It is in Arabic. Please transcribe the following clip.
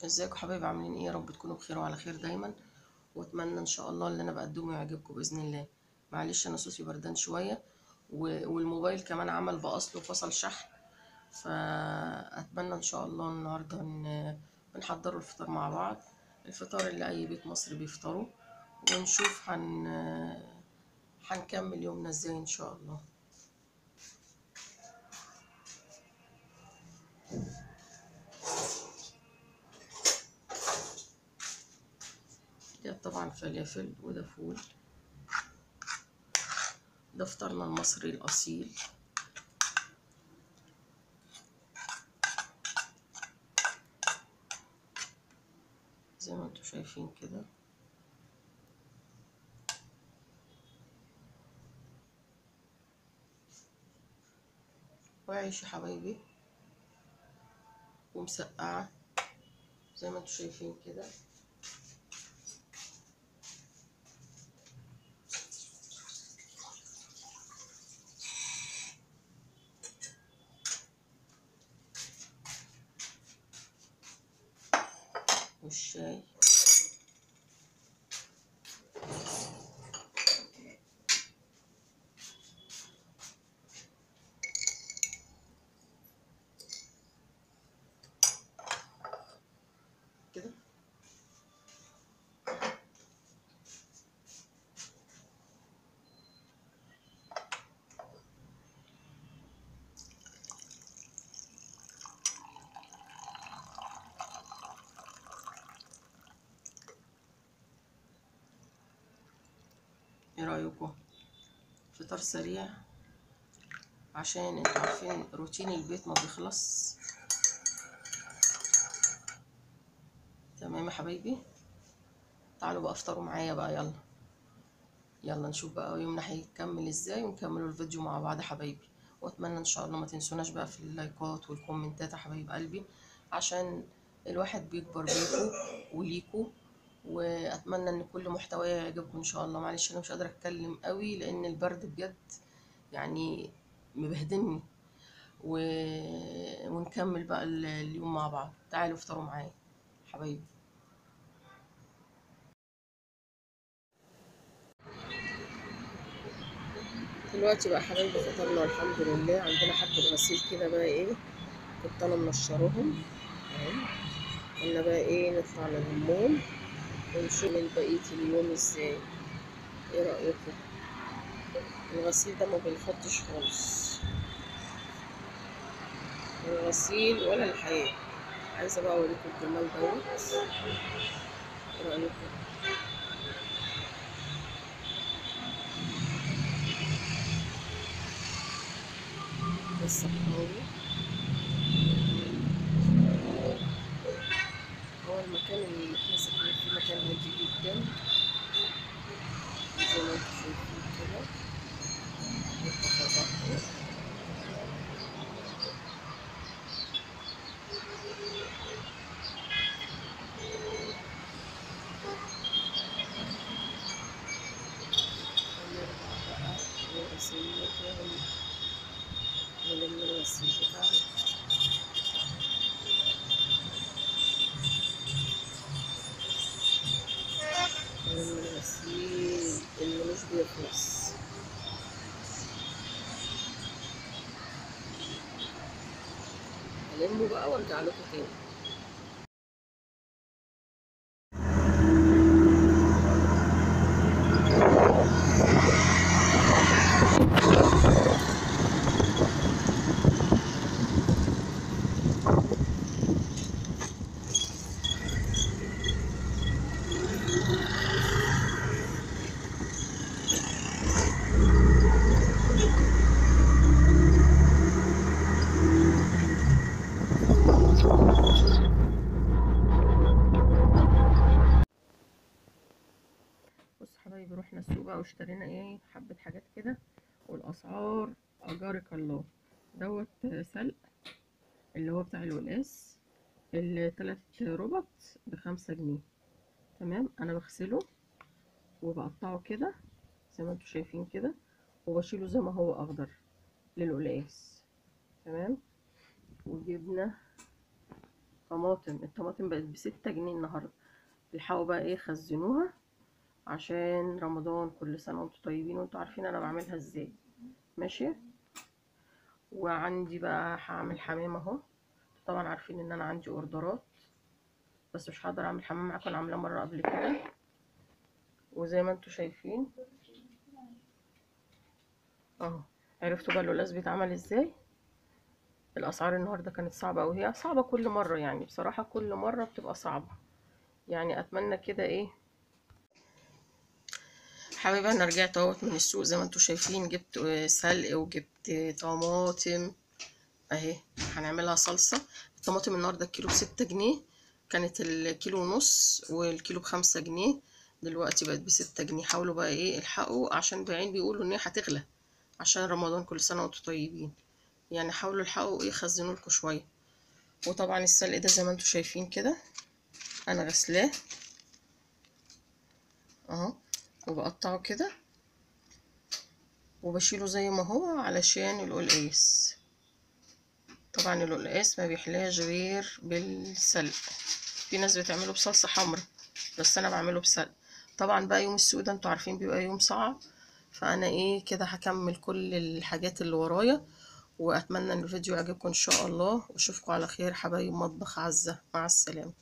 ازيكم حبايبي؟ عاملين ايه؟ يا رب تكونوا بخير وعلى خير دايما، واتمنى ان شاء الله اللي انا بقدمه يعجبكم باذن الله. معلش انا صوتي بردان شويه والموبايل كمان عمل باصله وفصل شحن، فاتمنى ان شاء الله النهارده بنحضروا الفطار مع بعض، الفطار اللي اي بيت مصري بيفطروا، ونشوف هنكمل يومنا ازاي ان شاء الله. ده طبعا فلافل وده فول، ده فطارنا المصري الاصيل. زي ما انتم شايفين كده، وعيش يا حبايبي ومسقعة زي ما انتم شايفين كده. والشاي كده. ايه رأيكم؟ فطار سريع عشان انتوا عارفين روتين البيت ما بيخلص. تمام يا حبايبي، تعالوا بقى افطروا معايا بقى. يلا يلا نشوف بقى يومنا هيكمل ازاي، ونكملوا الفيديو مع بعض يا حبايبي. واتمنى ان شاء الله ما تنسوناش بقى في اللايكات والكومنتات يا حبايب قلبي، عشان الواحد بيكبر بيكو وليكو. واتمنى ان كل محتواي يعجبكم ان شاء الله. معلش انا مش قادره اتكلم قوي لان البرد بجد يعني مبهدلني. و... ونكمل بقى اليوم مع بعض. تعالوا افطروا معايا حبايبي. دلوقتي بقى حبايبي فطرنا الحمد لله. عندنا حبة غسيل كده بقى ايه، كنت انا منشرهم اهو. قلنا بقى ايه، نطلع للهموم ونشوف من بقية اليوم ازاي. ايه رأيكم؟ الغسيل ده ما بينفضش خالص، الغسيل ولا الحياة. عايزة بقى اوريكم الجمال دوت. ايه رأيكم؟ بس هو المكان اللي احنا ساكنين فيه مكان هادي جدا زي ما انتم شايفين كده. ونرجع بقى للغسيل كده، نلم الغسيل بتاعنا. نلم الغسيل اللي مش بيخلص. هلمه بقى وارجع لكم تاني. بص حبايبي، رحنا السوق بقى واشترينا ايه حبة حاجات كده، والاسعار اجارك الله. دوت سلق اللي هو بتاع الولاس، التلات ربط ب5 جنيه. تمام، انا بغسله وبقطعه كده زي ما انتوا شايفين كده، وبشيله زي ما هو اخضر للقلقاس. تمام. وجبنة الطماطم بقت ب6 جنيه النهارده. الحقوا بقى ايه خزنوها عشان رمضان. كل سنه وانتم طيبين، وانتم عارفين انا بعملها ازاي. ماشي. وعندي بقى هعمل حمام اهو. طبعا عارفين ان انا عندي اوردرات، بس مش هقدر اعمل حمام معاكم، انا عاملاه مره قبل كده. وزي ما انتم شايفين اهو. عرفتوا بقى اللولاس بيتعمل ازاي. الاسعار النهارده كانت صعبه قوي، هي صعبه كل مره يعني، بصراحه كل مره بتبقى صعبه. يعني اتمنى كده ايه. حبايبي انا رجعت اهوت من السوق زي ما انتم شايفين، جبت سلق وجبت طماطم اهي. هنعملها صلصه. الطماطم النهارده الكيلو ب6 جنيه، كانت الكيلو ونص والكيلو ب5 جنيه، دلوقتي بقت ب6 جنيه. حاولوا بقى ايه الحقوا، عشان البياعين بيقولوا ان هي هتغلى عشان رمضان. كل سنه وانتم طيبين. يعني حاولوا الحقوا ايه خزنوا لكم شويه. وطبعا السلق ده زي ما انتم شايفين كده انا غسلاه اهو، وبقطعه كده وبشيله زي ما هو علشان القلقاس. طبعا القلقاس ما بيحلاش غير بالسلق. في ناس بتعمله بصلصة حمرا، بس انا بعمله بسلق. طبعا بقى يوم السوق ده انتوا عارفين بيبقى يوم صعب، فانا ايه كده هكمل كل الحاجات اللي ورايا. واتمنى ان الفيديو يعجبكم ان شاء الله، واشوفكم على خير حبايب مطبخ عزة. مع السلامة.